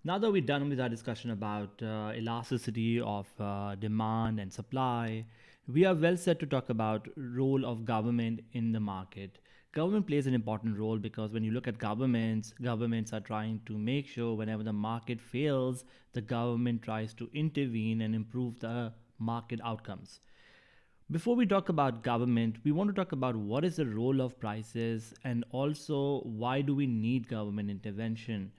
Now that we're done with our discussion about elasticity of demand and supply, we are well set to talk about role of government in the market. Government plays an important role because when you look at governments are trying to make sure whenever the market fails, the government tries to intervene and improve the market outcomes. Before we talk about government, we want to talk about what is the role of prices and also why do we need government intervention.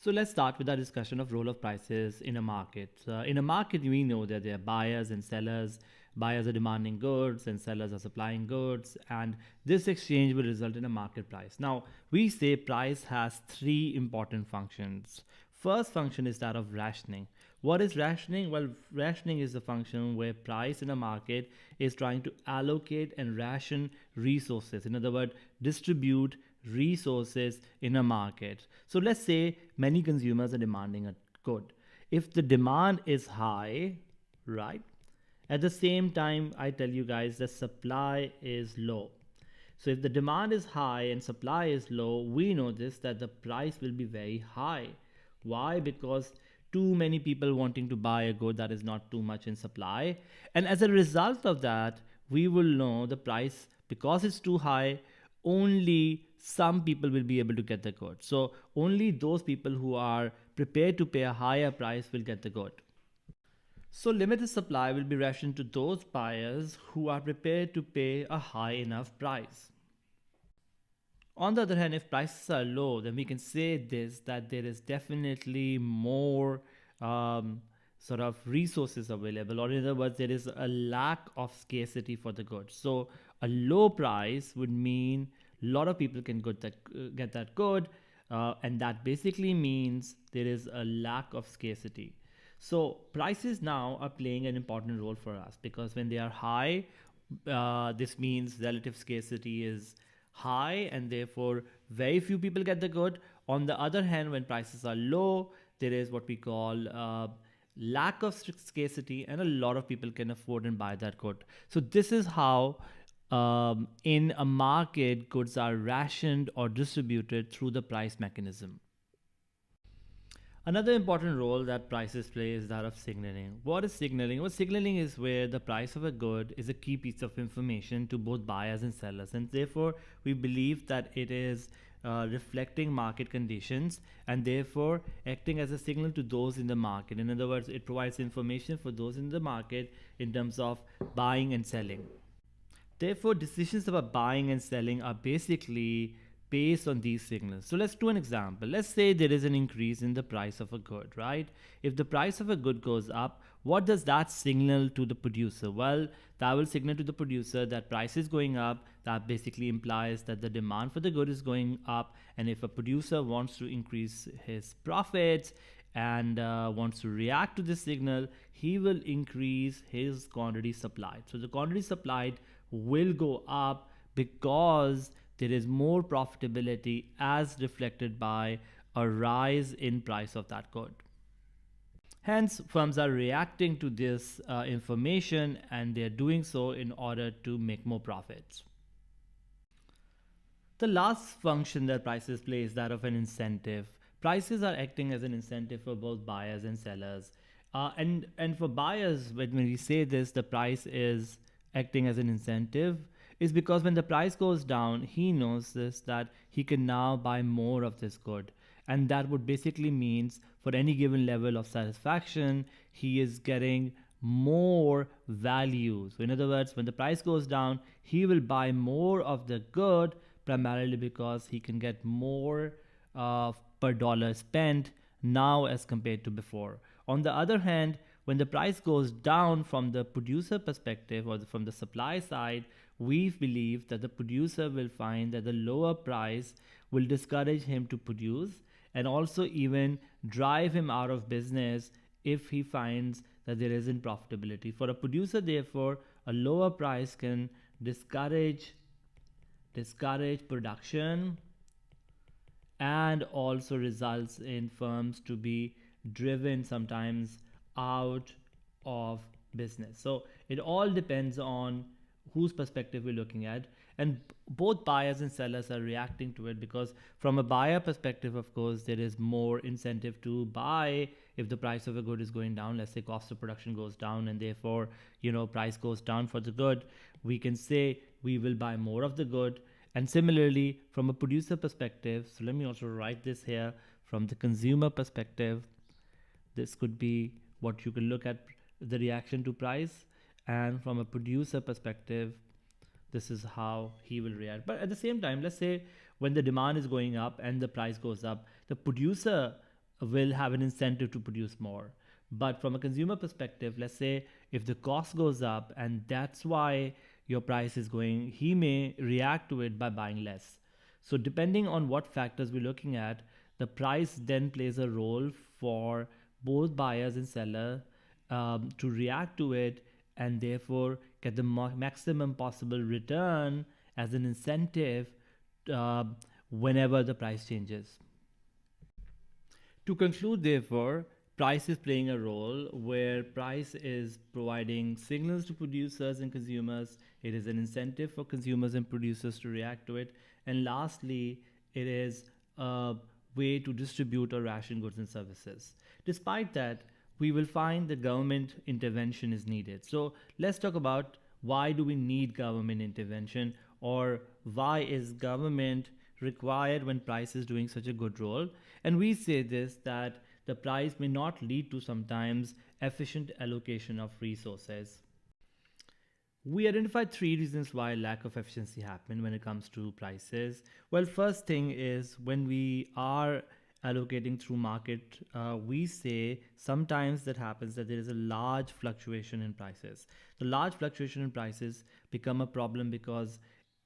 So let's start with our discussion of role of prices in a market. In a market, we know that there are buyers and sellers. Buyers are demanding goods and sellers are supplying goods, and this exchange will result in a market price. Now, we say price has three important functions. First function is that of rationing. What is rationing? Well, rationing is the function where price in a market is trying to allocate and ration resources. In other words, distribute resources in a market. So let's say many consumers are demanding a good. If the demand is high, right? At the same time, I tell you guys the supply is low. So if the demand is high and supply is low, we notice that the price will be very high. Why? Because too many people wanting to buy a good that is not too much in supply. And as a result of that, we will know the price because it's too high, only some people will be able to get the good. So only those people who are prepared to pay a higher price will get the good. So limited supply will be rationed to those buyers who are prepared to pay a high enough price. On the other hand, if prices are low, then we can say this that there is definitely more sort of resources available, or in other words, there is a lack of scarcity for the goods. So a low price would mean a lot of people can get that good, and that basically means there is a lack of scarcity. So prices now are playing an important role for us because when they are high, this means relative scarcity is high and therefore very few people get the good. On the other hand, when prices are low, there is what we call lack of scarcity and a lot of people can afford and buy that good. So this is how in a market goods are rationed or distributed through the price mechanism. Another important role that prices play is that of signaling. What is signaling? Well, signaling is where the price of a good is a key piece of information to both buyers and sellers, and therefore we believe that it is reflecting market conditions and therefore acting as a signal to those in the market. In other words, it provides information for those in the market in terms of buying and selling. Therefore, decisions about buying and selling are basically based on these signals. So let's do an example. Let's say there is an increase in the price of a good, right? If the price of a good goes up, what does that signal to the producer? Well, that will signal to the producer that price is going up. That basically implies that the demand for the good is going up. And if a producer wants to increase his profits and wants to react to this signal, he will increase his quantity supplied. So the quantity supplied will go up because there is more profitability as reflected by a rise in price of that good. Hence, firms are reacting to this information and they're doing so in order to make more profits. The last function that prices play is that of an incentive. Prices are acting as an incentive for both buyers and sellers. And for buyers, when we say this, the price is acting as an incentive, is because when the price goes down, he knows this that he can now buy more of this good. And that would basically means for any given level of satisfaction, he is getting more value. So in other words, when the price goes down, he will buy more of the good primarily because he can get more per dollar spent now as compared to before. On the other hand, when the price goes down from the producer perspective or from the supply side, we believe that the producer will find that the lower price will discourage him to produce and also even drive him out of business if he finds that there isn't profitability. For a producer, therefore, a lower price can discourage production and also results in firms to be driven sometimes out of business. So it all depends on whose perspective we're looking at. and both buyers and sellers are reacting to it, because from a buyer perspective, of course, there is more incentive to buy if the price of a good is going down. Let's say cost of production goes down, and therefore, price goes down for the good. We can say we will buy more of the good. And similarly, from a producer perspective, so let me also write this here. From the consumer perspective, this could be what you can look at, the reaction to price. And from a producer perspective, this is how he will react. But at the same time, let's say when the demand is going up and the price goes up, the producer will have an incentive to produce more. But from a consumer perspective, let's say if the cost goes up and that's why your price is going, he may react to it by buying less. So depending on what factors we're looking at, the price then plays a role for both buyers and seller to react to it, and therefore get the maximum possible return as an incentive uh, whenever the price changes. To conclude, therefore, price is playing a role where price is providing signals to producers and consumers. It is an incentive for consumers and producers to react to it. And lastly, it is a way to distribute or ration goods and services. Despite that, we will find that government intervention is needed. So let's talk about why do we need government intervention, or why is government required when price is doing such a good role. And we say this, that the price may not lead to sometimes efficient allocation of resources. We identified three reasons why lack of efficiency happen when it comes to prices. Well, first thing is when we are allocating through market, we say sometimes that happens that there is a large fluctuation in prices. The large fluctuation in prices become a problem because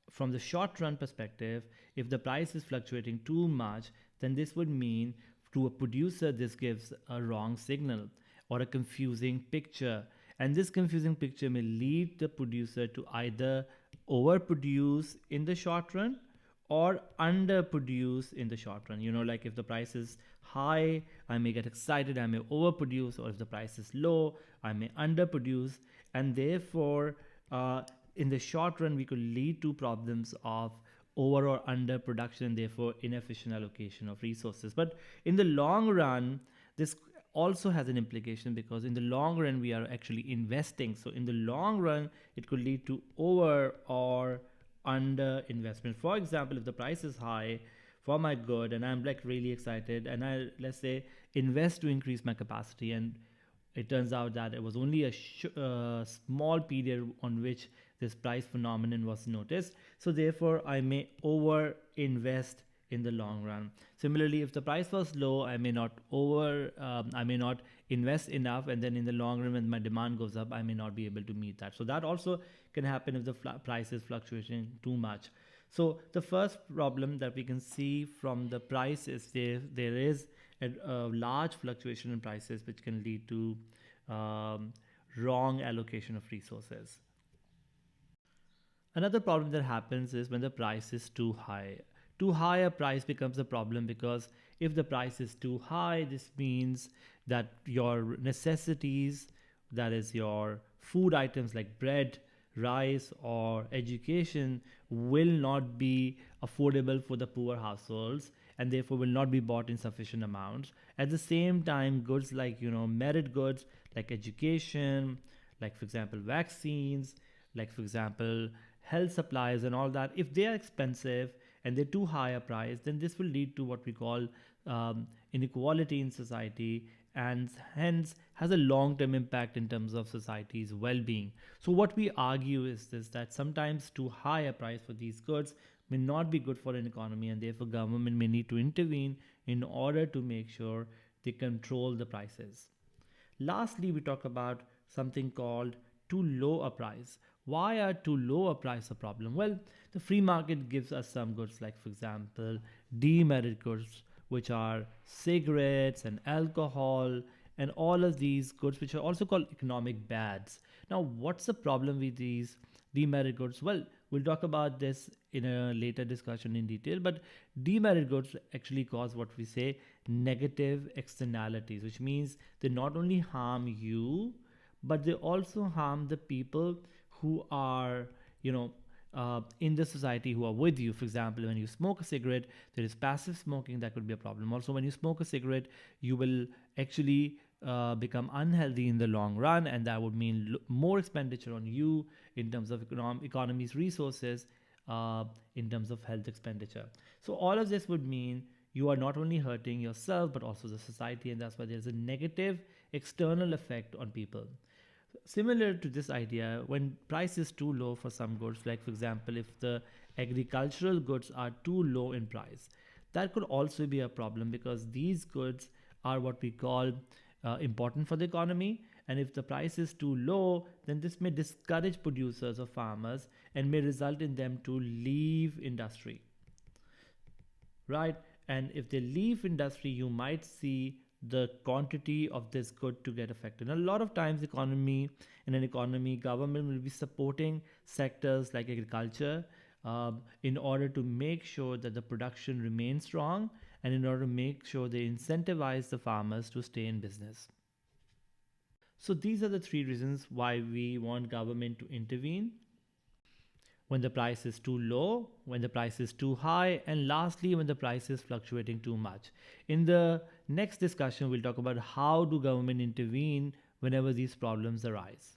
from the short run perspective, if the price is fluctuating too much, then this would mean to a producer this gives a wrong signal or a confusing picture. And this confusing picture may lead the producer to either overproduce in the short run or underproduce in the short run. Like if the price is high, I may get excited, I may overproduce, or if the price is low, I may underproduce. And therefore, in the short run, we could lead to problems of over or under production, therefore inefficient allocation of resources. But in the long run, this also has an implication, because in the long run we are actually investing. So in the long run, it could lead to over or under investment. For example, if the price is high for my good and I'm like really excited, and I, let's say, invest to increase my capacity, and it turns out that it was only a small period on which this price phenomenon was noticed. So therefore, I may over invest in the long run. Similarly, if the price was low, I may not invest enough, and then in the long run, when my demand goes up, I may not be able to meet that. So that also can happen if the price is fluctuating too much. So the first problem that we can see from the price is there is a large fluctuation in prices, which can lead to wrong allocation of resources. Another problem that happens is when the price is too high. Too high a price becomes a problem, because if the price is too high, this means that your necessities, that is your food items like bread, rice, or education, will not be affordable for the poor households, and therefore will not be bought in sufficient amounts. At the same time, goods like merit goods like education, like for example vaccines, like for example health supplies and all that, if they are expensive and they're too high a price, then this will lead to what we call inequality in society, and hence has a long-term impact in terms of society's well-being. So what we argue is this, that sometimes too high a price for these goods may not be good for an economy, and therefore government may need to intervene in order to make sure they control the prices. Lastly, we talk about something called too low a price. Why are too low a price a problem? Well, the free market gives us some goods like, for example, demerit goods, which are cigarettes and alcohol and all of these goods, which are also called economic bads. Now, what's the problem with these demerit goods? Well, we'll talk about this in a later discussion in detail, but demerit goods actually cause what we say negative externalities, which means they not only harm you, but they also harm the people who are, in the society who are with you. For example, when you smoke a cigarette, there is passive smoking that could be a problem. Also, when you smoke a cigarette, you will actually become unhealthy in the long run, and that would mean more expenditure on you in terms of economy's resources, in terms of health expenditure. So all of this would mean you are not only hurting yourself but also the society, and that's why there's a negative external effect on people. Similar to this idea, when price is too low for some goods, like for example, if the agricultural goods are too low in price, that could also be a problem because these goods are what we call important for the economy. And if the price is too low, then this may discourage producers or farmers and may result in them to leave industry, right? And if they leave industry, you might see the quantity of this good to get affected. And a lot of times in an economy, government will be supporting sectors like agriculture, in order to make sure that the production remains strong, and in order to make sure they incentivize the farmers to stay in business. So these are the three reasons why we want government to intervene: when the price is too low, when the price is too high, and lastly, when the price is fluctuating too much. In the next discussion, we'll talk about how do government intervene whenever these problems arise.